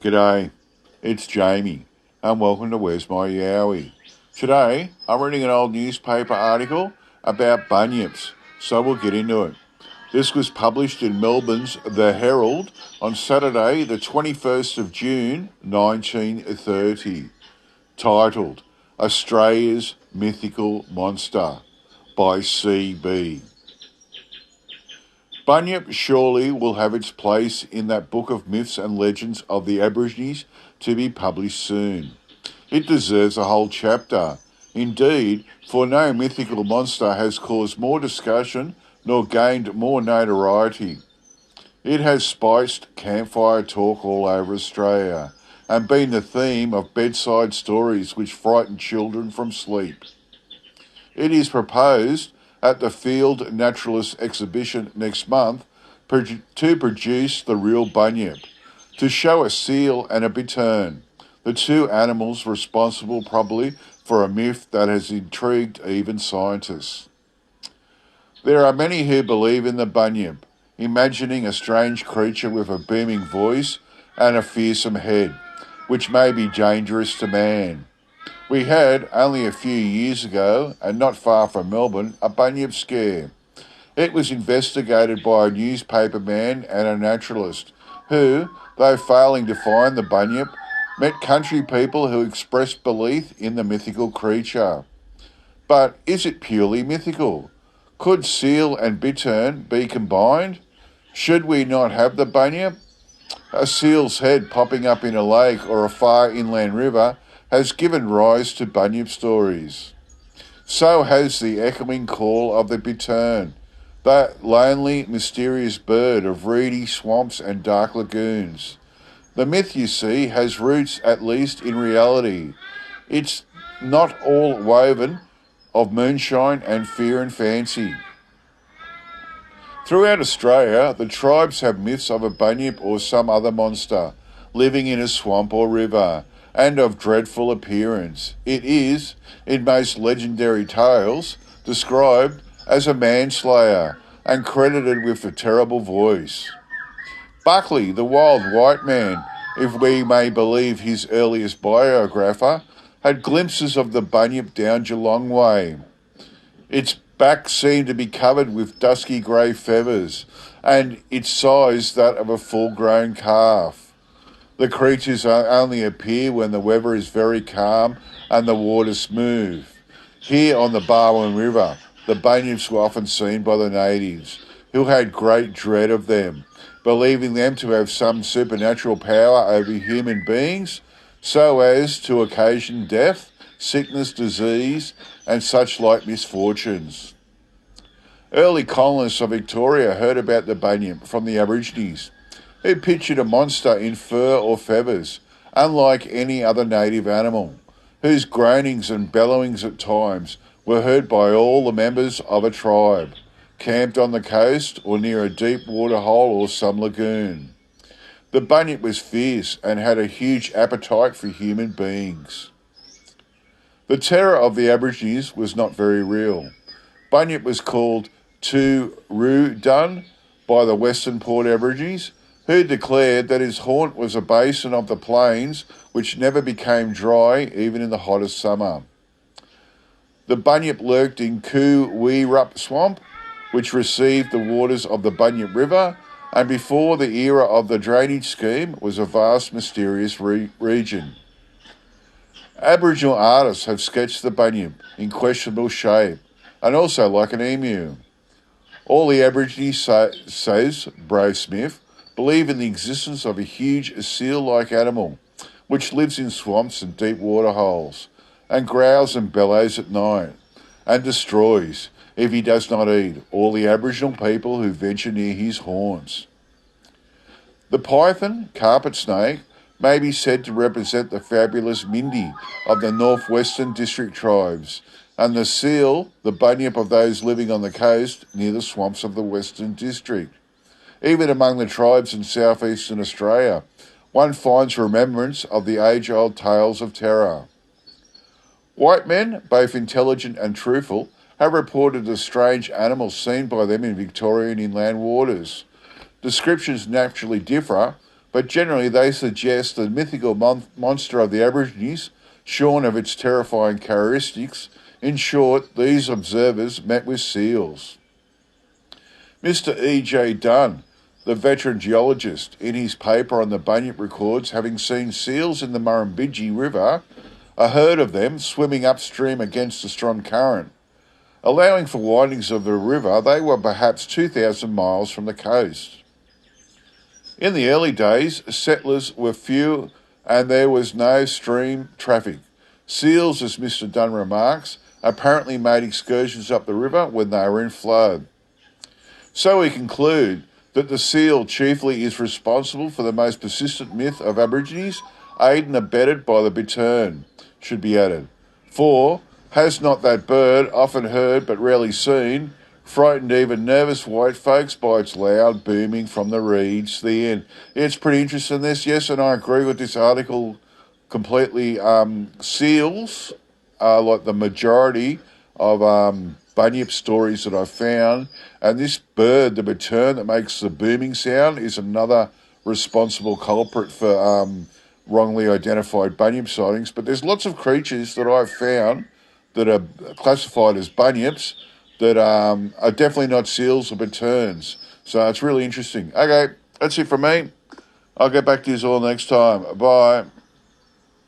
G'day, it's Jamie, and welcome to Where's My Yowie. Today, I'm reading an old newspaper article about bunyips, so we'll get into it. This was published in Melbourne's The Herald on Saturday, the 21st of June, 1930, titled Australia's Mythical Monster by C.B. Bunyip surely will have its place in that book of myths and legends of the Aborigines to be published soon. It deserves a whole chapter. Indeed, for no mythical monster has caused more discussion nor gained more notoriety. It has spiced campfire talk all over Australia and been the theme of bedside stories which frighten children from sleep. It is proposed at the Field Naturalist exhibition next month to produce the real bunyip, to show a seal and a bittern, the two animals responsible probably for a myth that has intrigued even scientists. There are many who believe in the bunyip, imagining a strange creature with a booming voice and a fearsome head, which may be dangerous to man. We had, only a few years ago, and not far from Melbourne, a bunyip scare. It was investigated by a newspaper man and a naturalist who, though failing to find the bunyip, met country people who expressed belief in the mythical creature. But is it purely mythical? Could seal and bittern be combined? Should we not have the bunyip? A seal's head popping up in a lake or a far inland river has given rise to bunyip stories. So has the echoing call of the bittern, that lonely, mysterious bird of reedy swamps and dark lagoons. The myth, you see, has roots at least in reality. It's not all woven of moonshine and fear and fancy. Throughout Australia, the tribes have myths of a bunyip or some other monster living in a swamp or river, and of dreadful appearance. It is, in most legendary tales, described as a manslayer and credited with a terrible voice. Buckley, the wild white man, if we may believe his earliest biographer, had glimpses of the bunyip down Geelong Way. Its back seemed to be covered with dusky grey feathers, and its size that of a full-grown calf. The creatures only appear when the weather is very calm and the water smooth. Here on the Barwon River, the bunyips were often seen by the natives, who had great dread of them, believing them to have some supernatural power over human beings, so as to occasion death, sickness, disease, and such like misfortunes. Early colonists of Victoria heard about the bunyip from the Aborigines, who pictured a monster in fur or feathers, unlike any other native animal, whose groanings and bellowings at times were heard by all the members of a tribe, camped on the coast or near a deep water hole or some lagoon. The bunyip was fierce and had a huge appetite for human beings. The terror of the Aborigines was not very real. Bunyip was called Too-Roo-Dun by the Western Port Aborigines, who declared that his haunt was a basin of the plains which never became dry even in the hottest summer. The bunyip lurked in Coo-wee-rup Swamp, which received the waters of the Bunyip River, and before the era of the drainage scheme was a vast mysterious region. Aboriginal artists have sketched the bunyip in questionable shape, and also like an emu. All the Aborigines, says Bro Smith, believe in the existence of a huge seal-like animal which lives in swamps and deep water holes and growls and bellows at night and destroys, if he does not eat, all the Aboriginal people who venture near his haunts. The python, carpet snake, may be said to represent the fabulous Mindy of the northwestern district tribes, and the seal, the bunyip of those living on the coast near the swamps of the western district. Even among the tribes in southeastern Australia, one finds remembrance of the age-old tales of terror. White men, both intelligent and truthful, have reported the strange animals seen by them in Victorian inland waters. Descriptions naturally differ, but generally they suggest the mythical monster of the Aborigines, shorn of its terrifying characteristics. In short, these observers met with seals. Mr. E.J. Dunn, the veteran geologist, in his paper on the Bunyip records having seen seals in the Murrumbidgee River, a herd of them swimming upstream against a strong current. Allowing for windings of the river, they were perhaps 2,000 miles from the coast. In the early days, settlers were few and there was no stream traffic. Seals, as Mr. Dunn remarks, apparently made excursions up the river when they were in flood. So we conclude that the seal chiefly is responsible for the most persistent myth of Aborigines, aided and abetted by the bittern, should be added. For, has not that bird, often heard but rarely seen, frightened even nervous white folks by its loud booming from the reeds? The end. It's pretty interesting, this, yes, and I agree with this article completely. Seals are like the majority of bunyip stories that I've found, and this bird, the bittern that makes the booming sound, is another responsible culprit for wrongly identified bunyip sightings. But there's lots of creatures that I've found that are classified as bunyips that are definitely not seals or bitterns. So it's really interesting. Okay, that's it from me. I'll get back to you all next time. Bye.